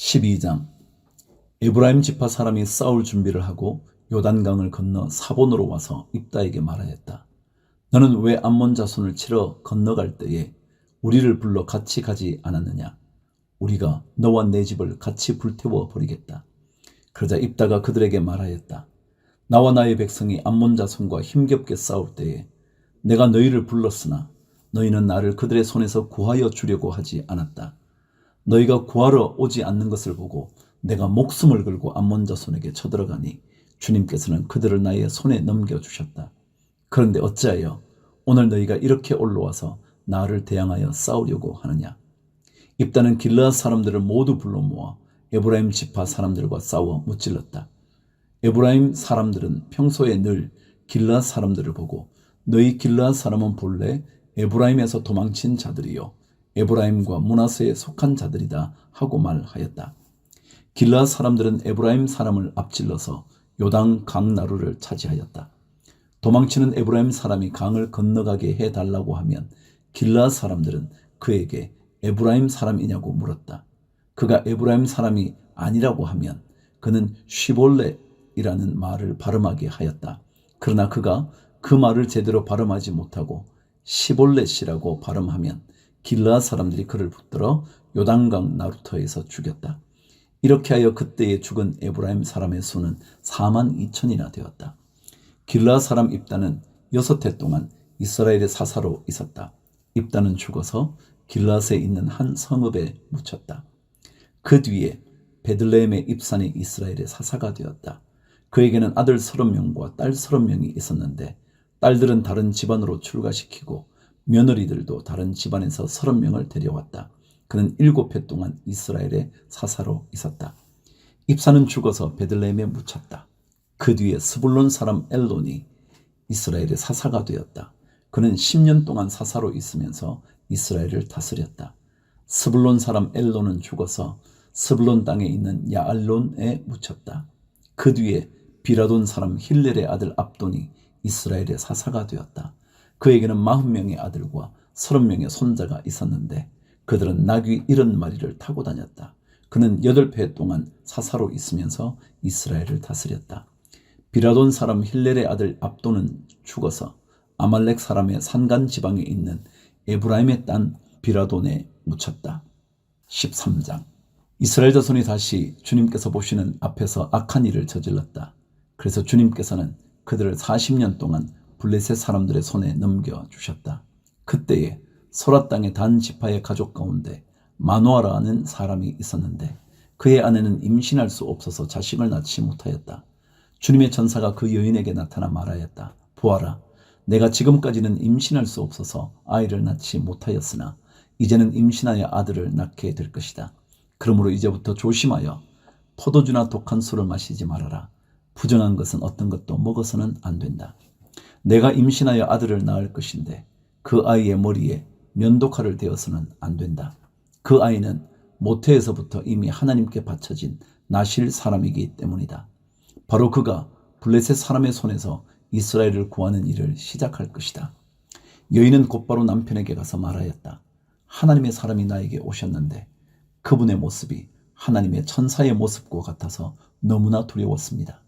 12장. 에브라임 지파 사람이 싸울 준비를 하고 요단강을 건너 사본으로 와서 입다에게 말하였다. 너는 왜 암몬 자손을 치러 건너갈 때에 우리를 불러 같이 가지 않았느냐? 우리가 너와 내 집을 같이 불태워 버리겠다. 그러자 입다가 그들에게 말하였다. 나와 나의 백성이 암몬 자손과 힘겹게 싸울 때에 내가 너희를 불렀으나 너희는 나를 그들의 손에서 구하여 주려고 하지 않았다. 너희가 구하러 오지 않는 것을 보고 내가 목숨을 걸고 암몬 자손에게 쳐들어가니 주님께서는 그들을 나의 손에 넘겨주셨다. 그런데 어찌하여 오늘 너희가 이렇게 올라와서 나를 대항하여 싸우려고 하느냐? 입다는 길르앗 사람들을 모두 불러 모아 에브라임 지파 사람들과 싸워 무찔렀다. 에브라임 사람들은 평소에 늘 길르앗 사람들을 보고 너희 길르앗 사람은 본래 에브라임에서 도망친 자들이요 에브라임과 므낫세에 속한 자들이다 하고 말하였다. 길르앗 사람들은 에브라임 사람을 앞질러서 요단 강 나루를 차지하였다. 도망치는 에브라임 사람이 강을 건너가게 해달라고 하면 길르앗 사람들은 그에게 에브라임 사람이냐고 물었다. 그가 에브라임 사람이 아니라고 하면 그는 시볼렛이라는 말을 발음하게 하였다. 그러나 그가 그 말을 제대로 발음하지 못하고 시볼렛이라고 발음하면 길르앗 사람들이 그를 붙들어 요단강 나루터에서 죽였다. 이렇게 하여 그때에 죽은 에브라임 사람의 수는 42,000이나 되었다. 길르앗 사람 입다는 6해 동안 이스라엘의 사사로 있었다. 입다는 죽어서 길르앗에 있는 한 성읍에 묻혔다. 그 뒤에 베들레헴의 입산이 이스라엘의 사사가 되었다. 그에게는 아들 30명과 딸 30명이 있었는데 딸들은 다른 집안으로 출가시키고 며느리들도 다른 집안에서 30명을 데려왔다. 그는 7해 동안 이스라엘의 사사로 있었다. 입사는 죽어서 베들레헴에 묻혔다. 그 뒤에 스불론 사람 엘론이 이스라엘의 사사가 되었다. 그는 10년 동안 사사로 있으면서 이스라엘을 다스렸다. 스불론 사람 엘론은 죽어서 스불론 땅에 있는 야알론에 묻혔다. 그 뒤에 비라돈 사람 힐렐의 아들 압돈이 이스라엘의 사사가 되었다. 그에게는 40명의 아들과 30명의 손자가 있었는데 그들은 나귀 70마리를 타고 다녔다. 그는 8해 동안 사사로 있으면서 이스라엘을 다스렸다. 비라돈 사람 힐렐의 아들 압돈은 죽어서 아말렉 사람의 산간 지방에 있는 에브라임의 땅 비라돈에 묻혔다. 13장. 이스라엘 자손이 다시 주님께서 보시는 앞에서 악한 일을 저질렀다. 그래서 주님께서는 그들을 40년 동안 블레셋 사람들의 손에 넘겨주셨다. 그때에 소라 땅의 단 지파의 가족 가운데 마노아라는 사람이 있었는데 그의 아내는 임신할 수 없어서 자식을 낳지 못하였다. 주님의 전사가 그 여인에게 나타나 말하였다. 보아라, 내가 지금까지는 임신할 수 없어서 아이를 낳지 못하였으나 이제는 임신하여 아들을 낳게 될 것이다. 그러므로 이제부터 조심하여 포도주나 독한 술을 마시지 말아라. 부정한 것은 어떤 것도 먹어서는 안 된다. 내가 임신하여 아들을 낳을 것인데 그 아이의 머리에 면도칼을 대어서는 안 된다. 그 아이는 모태에서부터 이미 하나님께 바쳐진 나실 사람이기 때문이다. 바로 그가 블레셋 사람의 손에서 이스라엘을 구하는 일을 시작할 것이다. 여인은 곧바로 남편에게 가서 말하였다. 하나님의 사람이 나에게 오셨는데 그분의 모습이 하나님의 천사의 모습과 같아서 너무나 두려웠습니다.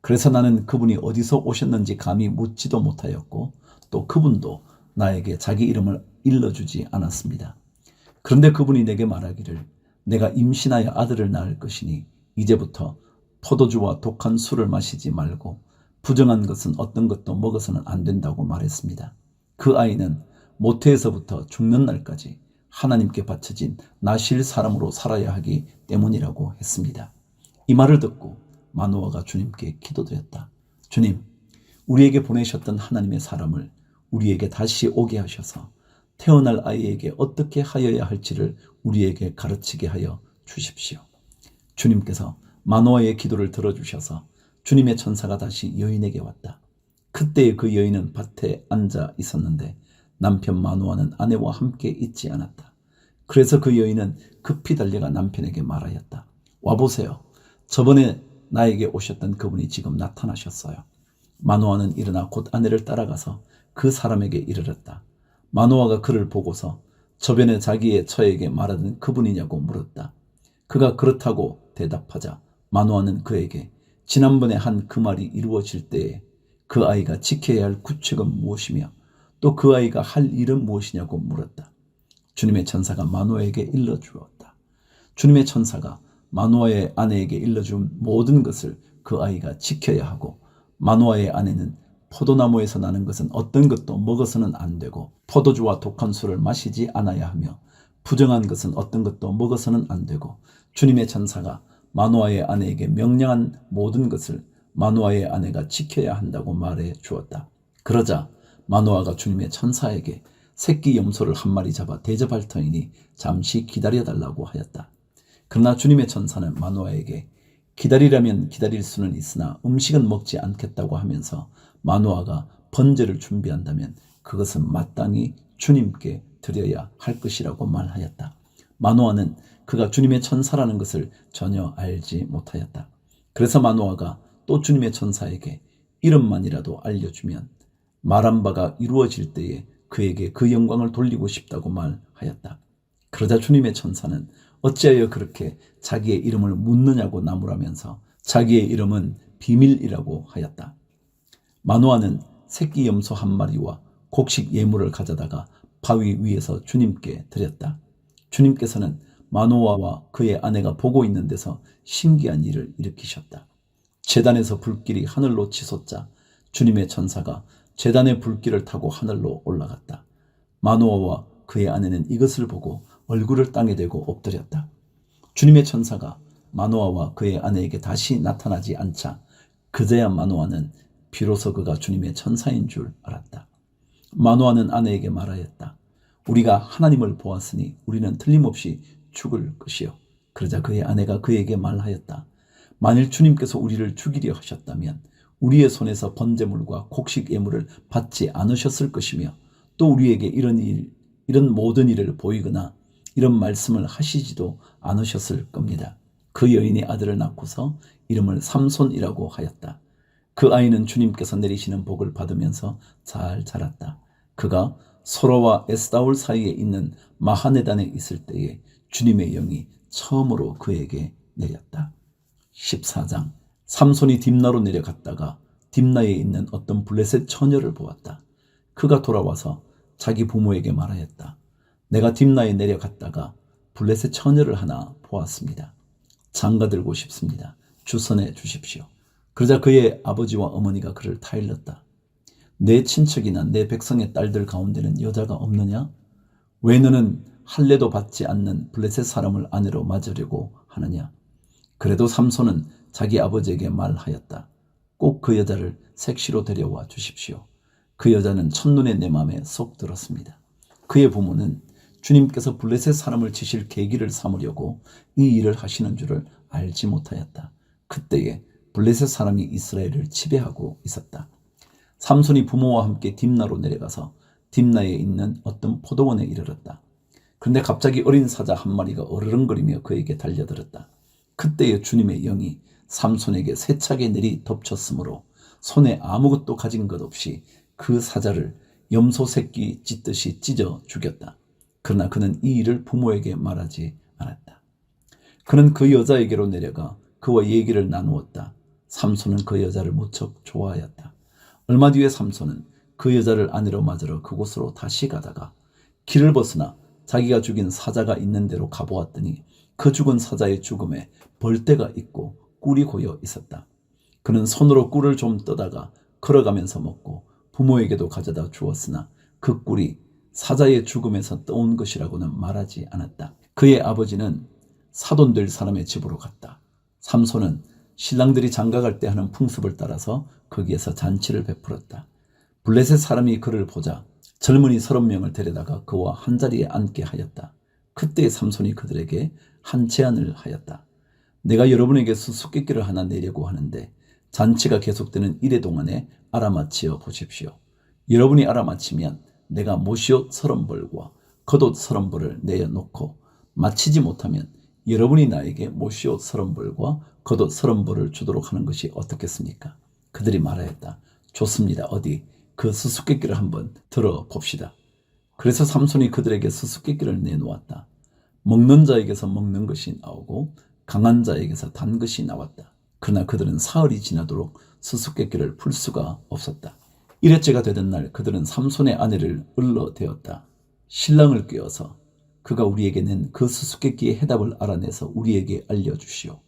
그래서 나는 그분이 어디서 오셨는지 감히 묻지도 못하였고 또 그분도 나에게 자기 이름을 일러주지 않았습니다. 그런데 그분이 내게 말하기를 내가 임신하여 아들을 낳을 것이니 이제부터 포도주와 독한 술을 마시지 말고 부정한 것은 어떤 것도 먹어서는 안 된다고 말했습니다. 그 아이는 모태에서부터 죽는 날까지 하나님께 바쳐진 나실 사람으로 살아야 하기 때문이라고 했습니다. 이 말을 듣고 마노아가 주님께 기도드렸다. 주님, 우리에게 보내셨던 하나님의 사람을 우리에게 다시 오게 하셔서 태어날 아이에게 어떻게 하여야 할지를 우리에게 가르치게 하여 주십시오. 주님께서 마노아의 기도를 들어주셔서 주님의 천사가 다시 여인에게 왔다. 그때 그 여인은 밭에 앉아 있었는데 남편 마노아는 아내와 함께 있지 않았다. 그래서 그 여인은 급히 달려가 남편에게 말하였다. 와보세요. 저번에 나에게 오셨던 그분이 지금 나타나셨어요. 마노아는 일어나 곧 아내를 따라가서 그 사람에게 이르렀다. 마노아가 그를 보고서 저번에 자기의 처에게 말하던 그분이냐고 물었다. 그가 그렇다고 대답하자 마노아는 그에게 지난번에 한 그 말이 이루어질 때에 그 아이가 지켜야 할 규칙은 무엇이며 또 그 아이가 할 일은 무엇이냐고 물었다. 주님의 천사가 마노아에게 일러주었다. 주님의 천사가 마노아의 아내에게 일러준 모든 것을 그 아이가 지켜야 하고, 마노아의 아내는 포도나무에서 나는 것은 어떤 것도 먹어서는 안 되고 포도주와 독한 술을 마시지 않아야 하며 부정한 것은 어떤 것도 먹어서는 안 되고, 주님의 천사가 마노아의 아내에게 명령한 모든 것을 마노아의 아내가 지켜야 한다고 말해 주었다. 그러자 마노아가 주님의 천사에게 새끼 염소를 한 마리 잡아 대접할 터이니 잠시 기다려달라고 하였다. 그러나 주님의 천사는 마노아에게 기다리라면 기다릴 수는 있으나 음식은 먹지 않겠다고 하면서 마노아가 번제를 준비한다면 그것은 마땅히 주님께 드려야 할 것이라고 말하였다. 마노아는 그가 주님의 천사라는 것을 전혀 알지 못하였다. 그래서 마노아가 또 주님의 천사에게 이름만이라도 알려주면 말한 바가 이루어질 때에 그에게 그 영광을 돌리고 싶다고 말하였다. 그러자 주님의 천사는 어찌하여 그렇게 자기의 이름을 묻느냐고 나무라면서 자기의 이름은 비밀이라고 하였다. 마노아는 새끼 염소 한 마리와 곡식 예물을 가져다가 바위 위에서 주님께 드렸다. 주님께서는 마노아와 그의 아내가 보고 있는 데서 신기한 일을 일으키셨다. 제단에서 불길이 하늘로 치솟자 주님의 천사가 제단의 불길을 타고 하늘로 올라갔다. 마노아와 그의 아내는 이것을 보고 얼굴을 땅에 대고 엎드렸다. 주님의 천사가 마노아와 그의 아내에게 다시 나타나지 않자 그제야 마노아는 비로소 그가 주님의 천사인 줄 알았다. 마노아는 아내에게 말하였다. 우리가 하나님을 보았으니 우리는 틀림없이 죽을 것이요. 그러자 그의 아내가 그에게 말하였다. 만일 주님께서 우리를 죽이려 하셨다면 우리의 손에서 번제물과 곡식 예물을 받지 않으셨을 것이며 또 우리에게 이런 모든 일을 보이거나 이런 말씀을 하시지도 않으셨을 겁니다. 그 여인이 아들을 낳고서 이름을 삼손이라고 하였다. 그 아이는 주님께서 내리시는 복을 받으면서 잘 자랐다. 그가 소라와 에스다올 사이에 있는 마하네단에 있을 때에 주님의 영이 처음으로 그에게 내렸다. 14장. 삼손이 딥나로 내려갔다가 딥나에 있는 어떤 블레셋 처녀를 보았다. 그가 돌아와서 자기 부모에게 말하였다. 내가 딥나에 내려갔다가 블레셋 처녀를 하나 보았습니다. 장가들고 싶습니다. 주선해 주십시오. 그러자 그의 아버지와 어머니가 그를 타일렀다. 내 친척이나 내 백성의 딸들 가운데는 여자가 없느냐? 왜 너는 할례도 받지 않는 블레셋 사람을 아내로 맞으려고 하느냐? 그래도 삼손은 자기 아버지에게 말하였다. 꼭 그 여자를 색시로 데려와 주십시오. 그 여자는 첫눈에 내 마음에 쏙 들었습니다. 그의 부모는 주님께서 블레셋 사람을 치실 계기를 삼으려고 이 일을 하시는 줄을 알지 못하였다. 그때에 블레셋 사람이 이스라엘을 지배하고 있었다. 삼손이 부모와 함께 딥나로 내려가서 딥나에 있는 어떤 포도원에 이르렀다. 그런데 갑자기 어린 사자 한 마리가 어르렁거리며 그에게 달려들었다. 그때에 주님의 영이 삼손에게 세차게 내리 덮쳤으므로 손에 아무것도 가진 것 없이 그 사자를 염소 새끼 찢듯이 찢어 죽였다. 그러나 그는 이 일을 부모에게 말하지 않았다. 그는 그 여자에게로 내려가 그와 얘기를 나누었다. 삼손은 그 여자를 무척 좋아하였다. 얼마 뒤에 삼손은 그 여자를 아내로 맞으러 그곳으로 다시 가다가 길을 벗으나 자기가 죽인 사자가 있는 데로 가보았더니 그 죽은 사자의 죽음에 벌떼가 있고 꿀이 고여 있었다. 그는 손으로 꿀을 좀 떠다가 걸어가면서 먹고 부모에게도 가져다 주었으나 그 꿀이 사자의 죽음에서 떠온 것이라고는 말하지 않았다. 그의 아버지는 사돈될 사람의 집으로 갔다. 삼손은 신랑들이 장가갈 때 하는 풍습을 따라서 거기에서 잔치를 베풀었다. 블레셋 사람이 그를 보자 젊은이 30명을 데려다가 그와 한자리에 앉게 하였다. 그때 삼손이 그들에게 한 제안을 하였다. 내가 여러분에게 수수께끼를 하나 내려고 하는데 잔치가 계속되는 이래 동안에 알아맞히어 보십시오. 여러분이 알아맞히면 내가 모시옷 30벌과 겉옷 30벌을 내어놓고 마치지 못하면 여러분이 나에게 모시옷 30벌과 겉옷 30벌을 주도록 하는 것이 어떻겠습니까? 그들이 말하였다. 좋습니다. 어디 그 수수께끼를 한번 들어봅시다. 그래서 삼손이 그들에게 수수께끼를 내놓았다. 먹는 자에게서 먹는 것이 나오고 강한 자에게서 단 것이 나왔다. 그러나 그들은 사흘이 지나도록 수수께끼를 풀 수가 없었다. 일회째가 되던 날 그들은 삼손의 아내를 을러대었다. 신랑을 꾀어서 그가 우리에게 낸 그 수수께끼의 해답을 알아내서 우리에게 알려주시오.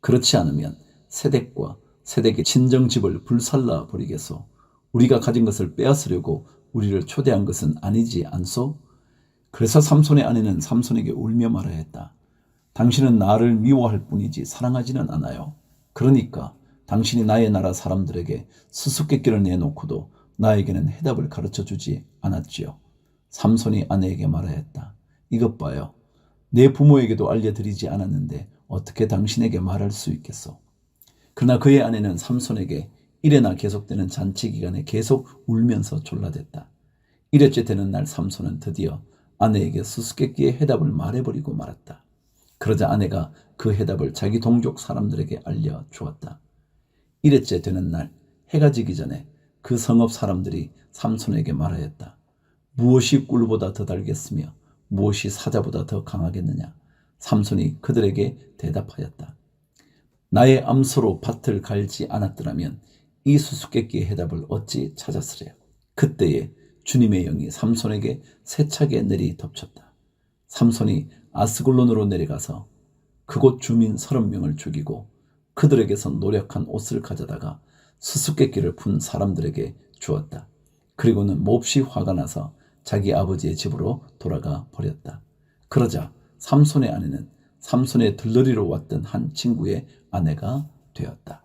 그렇지 않으면 세덱과 세덱의 친정집을 불살라 버리겠소. 우리가 가진 것을 빼앗으려고 우리를 초대한 것은 아니지 않소? 그래서 삼손의 아내는 삼손에게 울며 말하였다. 당신은 나를 미워할 뿐이지 사랑하지는 않아요. 그러니까 당신이 나의 나라 사람들에게 수수께끼를 내놓고도 나에게는 해답을 가르쳐주지 않았지요. 삼손이 아내에게 말하였다. 이것 봐요. 내 부모에게도 알려드리지 않았는데 어떻게 당신에게 말할 수 있겠소? 그러나 그의 아내는 삼손에게 일에나 계속되는 잔치 기간에 계속 울면서 졸라댔다. 일회째 되는 날 삼손은 드디어 아내에게 수수께끼의 해답을 말해버리고 말았다. 그러자 아내가 그 해답을 자기 동족 사람들에게 알려주었다. 일회째 되는 날 해가 지기 전에 그 성읍 사람들이 삼손에게 말하였다. 무엇이 꿀보다 더 달겠으며 무엇이 사자보다 더 강하겠느냐? 삼손이 그들에게 대답하였다. 나의 암소로 밭을 갈지 않았더라면 이 수수께끼의 해답을 어찌 찾았으랴. 그때에 주님의 영이 삼손에게 세차게 내리 덮쳤다. 삼손이 아스글론으로 내려가서 그곳 주민 30명을 죽이고 그들에게서 노력한 옷을 가져다가 수수께끼를 푼 사람들에게 주었다. 그리고는 몹시 화가 나서 자기 아버지의 집으로 돌아가 버렸다. 그러자 삼손의 아내는 삼손의 들러리로 왔던 한 친구의 아내가 되었다.